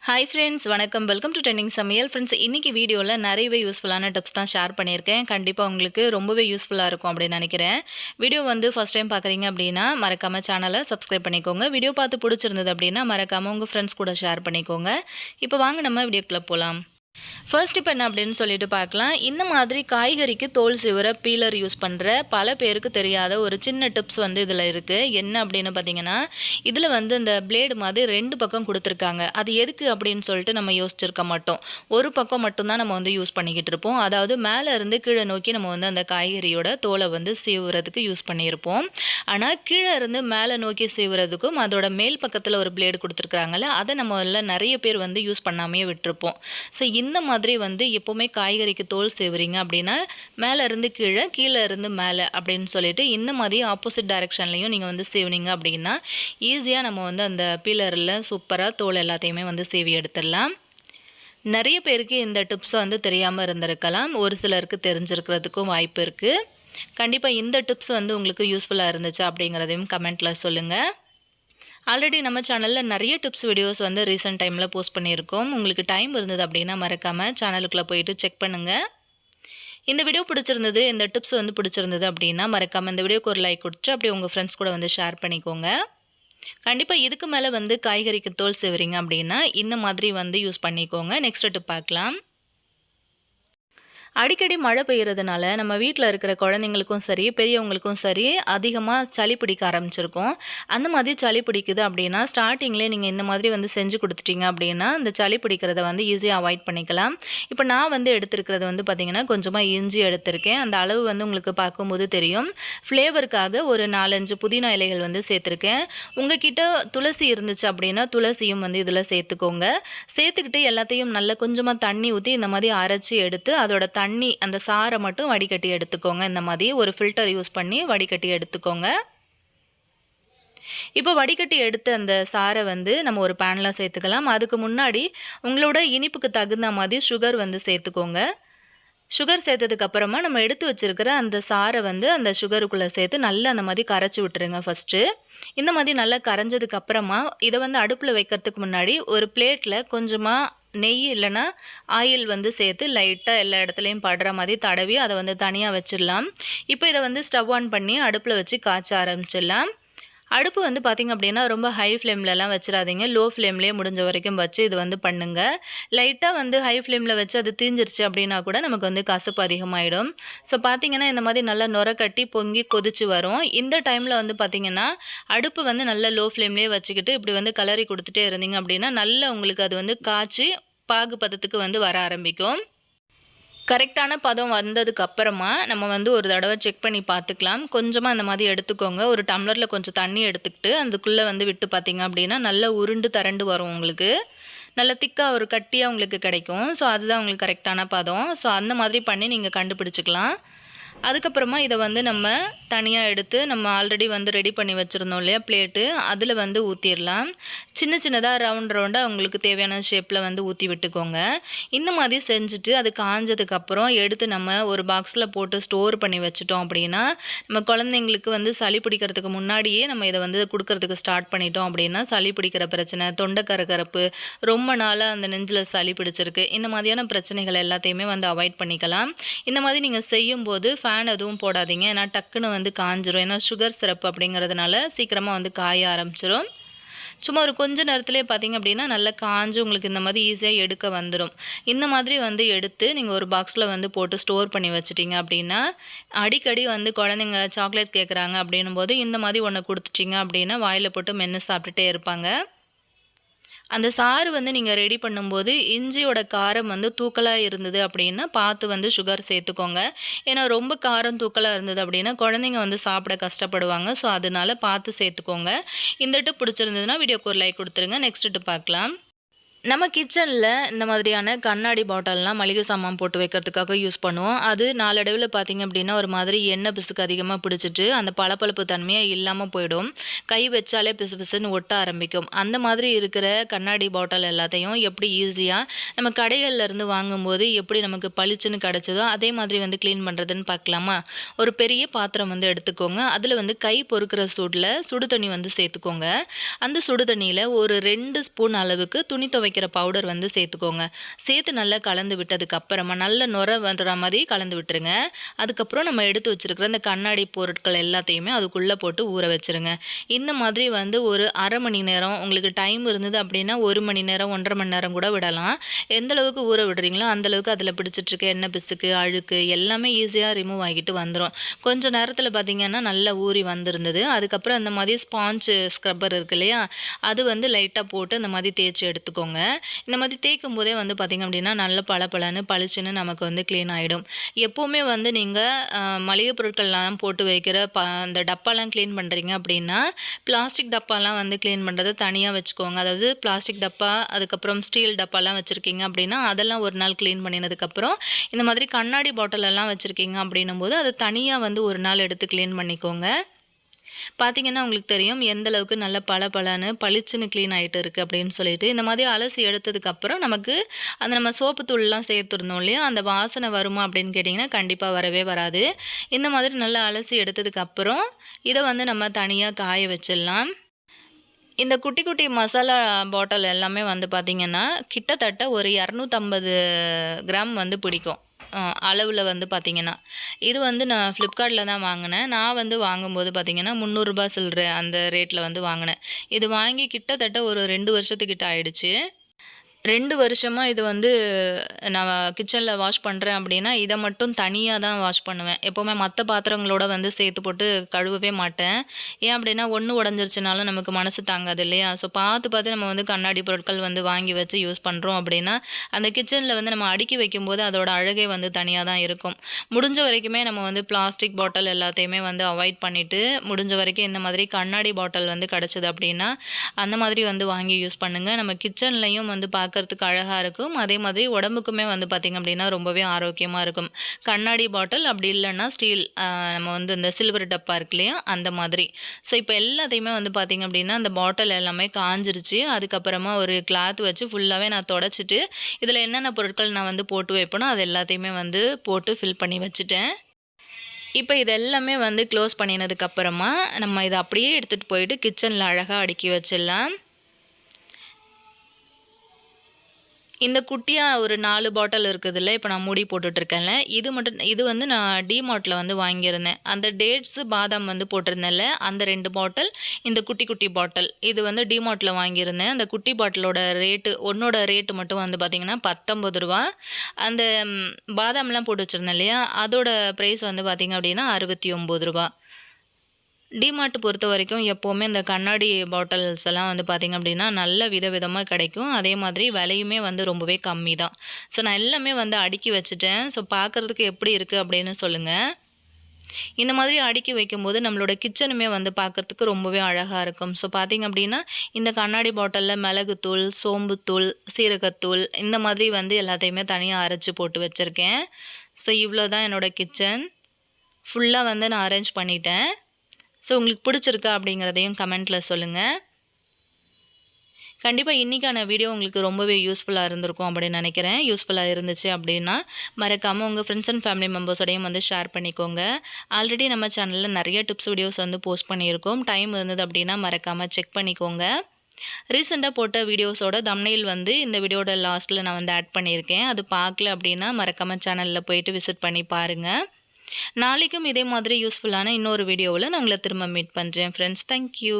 Hi friends, வணக்கம். Welcome to trending சமையல். Friends, இன்றைக்கி வீடியோவில் நிறையவே யூஸ்ஃபுல்லான டிப்ஸ் தான் ஷேர் பண்ணியிருக்கேன். கண்டிப்பாக உங்களுக்கு ரொம்பவே யூஸ்ஃபுல்லாக இருக்கும் அப்படின்னு நினைக்கிறேன். வீடியோ ஃபஸ்ட் டைம் பார்க்குறீங்க அப்படின்னா மறக்காமல் சேனலை சப்ஸ்கிரைப் பண்ணிக்கோங்க. வீடியோ பார்த்து பிடிச்சிருந்தது அப்படின்னா மறக்காமல் உங்கள் ஃப்ரெண்ட்ஸ் கூட ஷேர் பண்ணிக்கோங்க. இப்போ வாங்க நம்ம வீடியோக்குள்ளே போகலாம். ஃபர்ஸ்ட் இப்போ என்ன அப்படின்னு சொல்லிட்டு பார்க்கலாம். இந்த மாதிரி காய்கறிக்கு தோல் சீவுற பீலர் யூஸ் பண்ணுற பல பேருக்கு தெரியாத ஒரு சின்ன டிப்ஸ் இதில் இருக்குது. என்ன அப்படின்னு பார்த்தீங்கன்னா, இதில் இந்த பிளேடு மாதிரி 2 பக்கம் கொடுத்துருக்காங்க. அது எதுக்கு அப்படின்னு சொல்லிட்டு நம்ம யோசிச்சிருக்க மாட்டோம். ஒரு பக்கம் மட்டும்தான் நம்ம யூஸ் பண்ணிக்கிட்டு இருப்போம். அதாவது மேலே இருந்து கீழே நோக்கி நம்ம அந்த காய்கறியோட தோலை சீவுறதுக்கு யூஸ் பண்ணியிருப்போம். ஆனால் கீழே இருந்து மேலே நோக்கி சீவுறதுக்கும் அதோட மேல் பக்கத்தில் ஒரு பிளேடு கொடுத்துருக்காங்கல்ல, அதை நம்ம நிறைய பேர் யூஸ் பண்ணாமையே விட்டுருப்போம். ஸோ இந்த மாதிரி எப்போவுமே காய்கறிக்கு தோல் சீவுறீங்க அப்படின்னா மேலே இருந்து கீழே, கீழே இருந்து மேலே அப்படின்னு சொல்லிட்டு இந்த மாதிரி ஆப்போசிட் டைரெக்ஷன்லையும் நீங்கள் சீவுனீங்க அப்படின்னா ஈஸியாக நம்ம அந்த பீலரில் சூப்பராக தோல் எல்லாத்தையுமே சீவி எடுத்துடலாம். நிறைய பேருக்கு இந்த டிப்ஸை தெரியாமல் இருந்திருக்கலாம். ஒரு சிலருக்கு தெரிஞ்சிருக்கிறதுக்கும் வாய்ப்பு இருக்குது. கண்டிப்பாக இந்த டிப்ஸ் உங்களுக்கு யூஸ்ஃபுல்லாக இருந்துச்சு அப்படிங்கிறதையும் கமெண்ட்டில் சொல்லுங்கள். ஆல்ரெடி நம்ம சேனலில் நிறைய டிப்ஸ் வீடியோஸ் ரீசெண்ட் டைமில் போஸ்ட் பண்ணியிருக்கோம். உங்களுக்கு டைம் இருந்தது அப்படின்னா மறக்காமல் சேனலுக்குள்ளே போயிட்டு செக் பண்ணுங்கள். இந்த வீடியோ பிடிச்சிருந்தது, இந்த டிப்ஸ் பிடிச்சிருந்தது அப்படின்னா மறக்காமல் இந்த வீடியோக்கு ஒரு லைக் கொடுத்து அப்படியே உங்கள் ஃப்ரெண்ட்ஸ் கூட ஷேர் பண்ணிக்கோங்க. கண்டிப்பாக இதுக்கு மேலே காய்கறிக்கு தோல் சீவுறீங்க அப்படின்னா இந்த மாதிரி யூஸ் பண்ணிக்கோங்க. நெக்ஸ்ட் டிப் பார்க்கலாம். அடிக்கடி மழை பெய்கிறதுனால நம்ம வீட்டில் இருக்கிற குழந்தைங்களுக்கும் சரி, பெரியவங்களுக்கும் சரி அதிகமாக சளி பிடிக்க ஆரம்பிச்சிருக்கும். அந்த மாதிரி சளி பிடிக்குது அப்படின்னா ஸ்டார்டிங்லேயே நீங்கள் இந்த மாதிரி செஞ்சு கொடுத்துட்டீங்க அப்படின்னா அந்த சளி பிடிக்கிறத ஈஸியாக அவாய்ட் பண்ணிக்கலாம். இப்போ நான் எடுத்துருக்கிறது பார்த்திங்கன்னா கொஞ்சமாக இஞ்சி எடுத்திருக்கேன். அந்த அளவு உங்களுக்கு பார்க்கும்போது தெரியும். ஃப்ளேவருக்காக ஒரு 4-5 புதினா இலைகள் சேர்த்துருக்கேன். உங்கள் கிட்ட துளசி இருந்துச்சு அப்படின்னா துளசியும் இதில் சேர்த்துக்கோங்க. சேர்த்துக்கிட்டு எல்லாத்தையும் நல்லா கொஞ்சமாக தண்ணி ஊற்றி இந்த மாதிரி அரைச்சி எடுத்து அதோட தண்ணி அந்த சாரை மட்டும் வடிகட்டி எடுத்துக்கோங்க. இந்த மாதிரி ஒரு ஃபில்டர் யூஸ் பண்ணி வடிகட்டி எடுத்துக்கோங்க. இப்போ வடிகட்டி எடுத்து அந்த சாரை நம்ம ஒரு பேனில் சேர்த்துக்கலாம். அதுக்கு முன்னாடி உங்களோட இனிப்புக்கு தகுந்த மாதிரி சுகர் சேர்த்துக்கோங்க. சுகர் சேர்த்ததுக்கு அப்புறமா நம்ம எடுத்து வச்சிருக்கிற அந்த சாரை அந்த சுகருக்குள்ளே சேர்த்து நல்லா அந்த மாதிரி கரைச்சி விட்டுருங்க. ஃபஸ்ட்டு இந்த மாதிரி நல்லா கரைஞ்சதுக்கு அப்புறமா இதை அடுப்பில் வைக்கிறதுக்கு முன்னாடி ஒரு பிளேட்டில் கொஞ்சமாக நெய் இல்லைன்னா ஆயில் சேர்த்து லைட்டாக எல்லா இடத்துலையும் படுற மாதிரி தடவி அதை தனியாக வச்சிடலாம். இப்போ இதை ஸ்டவ் ஆன் பண்ணி அடுப்பில் வச்சு காய்ச்ச ஆரம்பிச்சிடலாம். அடுப்பு பார்த்திங்க அப்படின்னா ரொம்ப ஹை ஃப்ளேம்லலாம் வச்சிடாதீங்க. லோ ஃப்ளேம்லேயே முடிஞ்ச வரைக்கும் வச்சு இது பண்ணுங்கள். லைட்டாக ஹை ஃப்ளேமில் வச்சு அது தீஞ்சிருச்சு அப்படின்னா கூட நமக்கு கசப்பு அதிகமாகிடும். ஸோ பார்த்திங்கன்னா இந்த மாதிரி நல்லா நுர கட்டி பொங்கி கொதிச்சு வரும். இந்த டைமில் பார்த்திங்கன்னா அடுப்பு நல்லா லோ ஃப்ளேம்லேயே வச்சுக்கிட்டு இப்படி கலரி கொடுத்துட்டே இருந்தீங்க அப்படின்னா நல்லா உங்களுக்கு அது காய்ச்சி பாகு பதத்துக்கு வர ஆரம்பிக்கும். கரெக்டான பதம் வந்ததுக்கு அப்புறமா நம்ம ஒரு தடவை செக் பண்ணி பார்த்துக்கலாம். கொஞ்சமாக அந்த மாதிரி எடுத்துக்கோங்க. ஒரு டம்ளரில் கொஞ்சம் தண்ணி எடுத்துக்கிட்டு அதுக்குள்ளே விட்டு பார்த்தீங்க அப்படின்னா நல்லா உருண்டு திரண்டு வரும். உங்களுக்கு நல்லா திக்காக ஒரு கட்டியாக உங்களுக்கு கிடைக்கும். ஸோ அதுதான் உங்களுக்கு கரெக்டான பதம். ஸோ அந்த மாதிரி பண்ணி நீங்கள் கண்டுபிடிச்சிக்கலாம். அதுக்கப்புறமா இதை நம்ம தனியாக எடுத்து நம்ம ஆல்ரெடி ரெடி பண்ணி வச்சுருந்தோம் இல்லையா பிளேட்டு, அதில் ஊற்றிடலாம். சின்ன சின்னதாக ரவுண்டாக உங்களுக்கு தேவையான ஷேப்பில் ஊற்றி விட்டுக்கோங்க. இந்த மாதிரி செஞ்சுட்டு அது காஞ்சதுக்கப்புறம் எடுத்து நம்ம ஒரு பாக்ஸில் போட்டு ஸ்டோர் பண்ணி வச்சுட்டோம் அப்படின்னா நம்ம குழந்தைங்களுக்கு சளி பிடிக்கிறதுக்கு முன்னாடியே நம்ம இதை கொடுக்கறதுக்கு ஸ்டார்ட் பண்ணிட்டோம் அப்படின்னா சளி பிடிக்கிற பிரச்சனை, தொண்டை கரகரப்பு, ரொம்ப நாளாக அந்த நெஞ்சில் சளி பிடிச்சிருக்கு, இந்த மாதிரியான பிரச்சனைகள் எல்லாத்தையுமே அவாய்ட் பண்ணிக்கலாம். இந்த மாதிரி நீங்கள் செய்யும்போது ஃபேன் எதுவும் போடாதீங்க. ஏன்னா டக்குன்னு காஞ்சிரும். ஏன்னா சுகர் சிரப் அப்படிங்கிறதுனால சீக்கிரமாக காய ஆரம்பிச்சிடும். சும்மா ஒரு கொஞ்ச நேரத்துலேயே பார்த்தீங்க அப்படின்னா நல்லா காஞ்சு உங்களுக்கு இந்த மாதிரி ஈஸியாக எடுக்க வந்துடும். இந்த மாதிரி எடுத்து நீங்கள் ஒரு பாக்ஸில் போட்டு ஸ்டோர் பண்ணி வச்சிட்டிங்க அப்படின்னா அடிக்கடி குழந்தைங்க சாக்லேட் கேட்குறாங்க அப்படின்னும் போது இந்த மாதிரி ஒன்று கொடுத்துட்டிங்க அப்படின்னா வாயில் போட்டு மென்று சாப்பிட்டுட்டே இருப்பாங்க. அந்த சாறு நீங்கள் ரெடி பண்ணும்போது இஞ்சியோட காரம் தூக்கலாக இருந்தது அப்படின்னா பார்த்து சுகர் சேர்த்துக்கோங்க. ஏன்னா ரொம்ப காரம் தூக்கலாக இருந்தது அப்படின்னா குழந்தைங்க சாப்பிட கஷ்டப்படுவாங்க. ஸோ அதனால பார்த்து சேர்த்துக்கோங்க. இந்த டிப் பிடிச்சிருந்ததுன்னா வீடியோக்கு ஒரு லைக் கொடுத்துருங்க. நெக்ஸ்ட் டிப் பார்க்கலாம். நம்ம கிச்சனில் இந்த மாதிரியான கண்ணாடி பாட்டில்லாம் மளிகை சாமான் போட்டு வைக்கிறதுக்காக யூஸ் பண்ணுவோம். அது நாளடைவில் பார்த்திங்க அப்படின்னா ஒரு மாதிரி எண்ணெய் பிசுக்கு அதிகமாக பிடிச்சிட்டு அந்த பளபளப்பு தன்மையாக இல்லாமல் போயிடும். கை வச்சாலே பிசு பிசுன்னு ஒட்ட ஆரம்பிக்கும். அந்த மாதிரி இருக்கிற கண்ணாடி பாட்டில் எல்லாத்தையும் எப்படி ஈஸியாக நம்ம கடைகள்லேருந்து வாங்கும்போது எப்படி நமக்கு பளிச்சுன்னு கிடச்சதோ அதே மாதிரி க்ளீன் பண்ணுறதுன்னு பார்க்கலாமா? ஒரு பெரிய பாத்திரம் எடுத்துக்கோங்க. அதில் கை பொறுக்கிற சூடில் சுடு தண்ணி சேர்த்துக்கோங்க. அந்த சுடு தண்ணியில் ஒரு 2 ஸ்பூன் அளவுக்கு துணி துவை வைக்கிற பவுடர் வந்து சேர்த்துக்கோங்க. சேர்த்து நல்லா கலந்து விட்டதுக்கப்புறமா நல்ல நுர வர்ற மாதிரி கலந்து விட்டுருங்க. அதுக்கப்புறம் நம்ம எடுத்து வச்சுருக்கிற இந்த கண்ணாடி பொருட்கள் எல்லாத்தையுமே அதுக்குள்ளே போட்டு ஊற வச்சுருங்க. இந்த மாதிரி வந்து ஒரு அரை மணி நேரம் உங்களுக்கு டைம் இருந்தது அப்படின்னா 1 மணி நேரம் 1.5 மணி நேரம் கூட விடலாம். எந்த அளவுக்கு ஊற விடுறீங்களோ அந்தளவுக்கு அதில் பிடிச்சிட்ருக்க எண்ணெய் பிசுக்கு அழுக்கு எல்லாமே ஈஸியாக ரிமூவ் ஆகிட்டு வந்துடும். கொஞ்சம் நேரத்தில் பார்த்திங்கன்னா நல்லா ஊறி வந்திருந்தது. அதுக்கப்புறம் அந்த மாதிரி ஸ்பாஞ்சு ஸ்க்ரப்பர் இருக்கு இல்லையா, அது வந்து லைட்டாக போட்டு அந்த மாதிரி தேய்ச்சி எடுத்துக்கோங்க. இந்த மாதிரி தேய்க்கும் போதே வந்து பார்த்திங்க அப்படின்னா நல்ல பளபளன்னு பளிச்சுன்னு நமக்கு வந்து க்ளீன் ஆகிடும். எப்போவுமே வந்து நீங்கள் மளிகை பொருட்கள்லாம் போட்டு வைக்கிற அந்த டப்பாலாம் க்ளீன் பண்ணுறீங்க அப்படின்னா பிளாஸ்டிக் டப்பாலாம் வந்து க்ளீன் பண்ணுறதை தனியாக வச்சுக்கோங்க. அதாவது பிளாஸ்டிக் டப்பா அதுக்கப்புறம் ஸ்டீல் டப்பாலாம் வச்சுருக்கீங்க அப்படின்னா அதெல்லாம் ஒரு நாள் க்ளீன் பண்ணினதுக்கப்புறம் இந்த மாதிரி கண்ணாடி பாட்டிலெல்லாம் வச்சுருக்கீங்க அப்படின்னும் போது அதை தனியாக வந்து ஒரு நாள் எடுத்து க்ளீன் பண்ணிக்கோங்க. பார்த்தீங்கன்னா உங்களுக்கு தெரியும் எந்த அளவுக்கு நல்ல பளபளன்னு பளிச்சுன்னு க்ளீன் ஆகிட்டு இருக்குது அப்படின்னு சொல்லிட்டு. இந்த மாதிரி அலசி எடுத்ததுக்கப்புறம் நமக்கு அந்த நம்ம சோப்பு தூள்லாம் சேர்த்துருந்தோம் இல்லையா, அந்த வாசனை வருமா அப்படின்னு கேட்டிங்கன்னா கண்டிப்பாக வரவே வராது. இந்த மாதிரி நல்லா அலசி எடுத்ததுக்கப்புறம் இதை வந்து நம்ம தனியாக காய வச்சிடலாம். இந்த குட்டி குட்டி மசாலா பாட்டில் எல்லாமே வந்து பார்த்திங்கன்னா கிட்டத்தட்ட ஒரு 250 கிராம் வந்து பிடிக்கும் அளவில் வந்து பார்த்திங்கன்னா. இது வந்து நான் ஃப்ளிப்கார்ட்டில் தான் வாங்கினேன். நான் வந்து வாங்கும்போது பார்த்திங்கன்னா ரூ. 300 சில்லற அந்த ரேட்டில் வந்து வாங்கினேன். இது வாங்கி கிட்டத்தட்ட ஒரு 2 வருஷத்துக்கிட்ட ஆயிடுச்சு. 2 வருஷமாக இது வந்து நான் கிச்சனில் வாஷ் பண்ணுறேன் அப்படின்னா இதை மட்டும் தனியாக தான் வாஷ் பண்ணுவேன். எப்போவுமே மற்ற பாத்திரங்களோட வந்து சேர்த்து போட்டு கழுவவே மாட்டேன். ஏன் அப்படின்னா ஒன்று உடஞ்சிருச்சுனாலும் நமக்கு மனசு தாங்காது இல்லையா. ஸோ பார்த்து நம்ம வந்து கண்ணாடி பொருட்கள் வந்து வாங்கி வச்சு யூஸ் பண்ணுறோம் அப்படின்னா அந்த கிச்சனில் வந்து நம்ம அடுக்கி வைக்கும்போது அதோட அழகே வந்து தனியாக தான் இருக்கும். முடிஞ்ச வரைக்குமே நம்ம வந்து பிளாஸ்டிக் பாட்டில் எல்லாத்தையுமே வந்து அவாய்ட் பண்ணிவிட்டு முடிஞ்ச வரைக்கும் இந்த மாதிரி கண்ணாடி பாட்டில் வந்து கிடச்சிது அப்படின்னா அந்த மாதிரி வந்து வாங்கி யூஸ் பண்ணுங்கள். நம்ம கிச்சன்லையும் வந்து பார்க்கறதுக்கு அழகாக இருக்கும். அதே மாதிரி உடம்புக்குமே வந்து பார்த்திங்க அப்படின்னா ரொம்பவே ஆரோக்கியமாக இருக்கும். கண்ணாடி பாட்டில் அப்படி இல்லைன்னா ஸ்டீல் நம்ம வந்து இந்த சில்வர் டப்பா இருக்கு இல்லையா அந்த மாதிரி. ஸோ இப்போ எல்லாத்தையுமே வந்து பார்த்திங்க அப்படின்னா அந்த பாட்டில் எல்லாமே காஞ்சிருச்சு. அதுக்கப்புறமா ஒரு கிளாத் வச்சு ஃபுல்லாகவே நான் தொடச்சிட்டு இதில் என்னென்ன பொருட்கள் நான் வந்து போட்டு வைப்பேனோ அது எல்லாத்தையுமே வந்து போட்டு ஃபில் பண்ணி வச்சுட்டேன். இப்போ இது எல்லாமே வந்து க்ளோஸ் பண்ணினதுக்கப்புறமா நம்ம இதை அப்படியே எடுத்துகிட்டு போயிட்டு கிச்சனில் அழகாக அடுக்கி வச்சிடலாம். இந்த குட்டியாக ஒரு 4 பாட்டில் இருக்குதுல்ல, இப்போ நான் மூடி போட்டுட்ருக்கேன்ல, இது வந்து நான் டிமார்ட்டில் வந்து வாங்கியிருந்தேன். அந்த டேட்ஸு பாதாம் வந்து போட்டிருந்தேன்ல அந்த 2 பாட்டில், இந்த குட்டி குட்டி பாட்டில் இது வந்து டிமார்ட்டில் வாங்கியிருந்தேன். அந்த குட்டி பாட்டிலோட ரேட்டு ஒன்னோட ரேட்டு மட்டும் வந்து பார்த்திங்கன்னா ரூ. 19. அந்த பாதாம்லாம் போட்டு வச்சுருந்தேன் இல்லையா, அதோட ப்ரைஸ் வந்து பார்த்திங்க அப்படின்னா ரூ. 69. டிமார்ட் பொறுத்த வரைக்கும் எப்போவுமே இந்த கண்ணாடி பாட்டில்ஸ் எல்லாம் வந்து பார்த்திங்க அப்படின்னா நல்ல விதவிதமாக கிடைக்கும். அதே மாதிரி விலையுமே வந்து ரொம்பவே கம்மி தான். ஸோ நான் எல்லாமே வந்து அடுக்கி வச்சுட்டேன். ஸோ பார்க்குறதுக்கு எப்படி இருக்குது அப்படின்னு சொல்லுங்கள். இந்த மாதிரி அடுக்கி வைக்கும்போது நம்மளோட கிச்சனுமே வந்து பார்க்குறதுக்கு ரொம்பவே அழகாக இருக்கும். ஸோ பார்த்திங்க அப்படின்னா இந்த கண்ணாடி பாட்டிலில் மிளகுத்தூள், சோம்புத்தூள், சீரகத்தூள் இந்த மாதிரி வந்து எல்லாத்தையுமே தனியாக அரைச்சி போட்டு வச்சுருக்கேன். ஸோ இவ்வளோ தான் என்னோடய கிச்சன் ஃபுல்லாக வந்து நான் அரேஞ்ச் பண்ணிட்டேன். ஸோ உங்களுக்கு பிடிச்சிருக்கா அப்படிங்கிறதையும் கமெண்ட்டில் சொல்லுங்கள். கண்டிப்பாக இன்றைக்கான வீடியோ உங்களுக்கு ரொம்பவே யூஸ்ஃபுல்லாக இருந்திருக்கும் அப்படின்னு நினைக்கிறேன். யூஸ்ஃபுல்லாக இருந்துச்சு அப்படின்னா மறக்காமல் உங்கள் ஃப்ரெண்ட்ஸ் அண்ட் ஃபேமிலி மெம்பர்ஸோடையும் வந்து ஷேர் பண்ணிக்கோங்க. ஆல்ரெடி நம்ம சேனலில் நிறைய டிப்ஸ் வீடியோஸ் வந்து போஸ்ட் பண்ணியிருக்கோம். டைம் இருந்தது அப்படின்னா மறக்காமல் செக் பண்ணிக்கோங்க. ரீசெண்டாக போட்ட வீடியோஸோட தம்ப்நெயில் வந்து இந்த வீடியோட லாஸ்ட்டில் நான் வந்து ஆட் பண்ணியிருக்கேன். அது பார்க்கல அப்படின்னா மறக்காமல் சேனலில் போயிட்டு விசிட் பண்ணி பாருங்கள். நாளைக்கும் இதே மாதிரி யூஸ்ஃபுல்லான இன்னொரு வீடியோவில் நான் உங்களை திரும்ப மீட் பண்ணுறேன் ஃப்ரெண்ட்ஸ். தேங்க்யூ.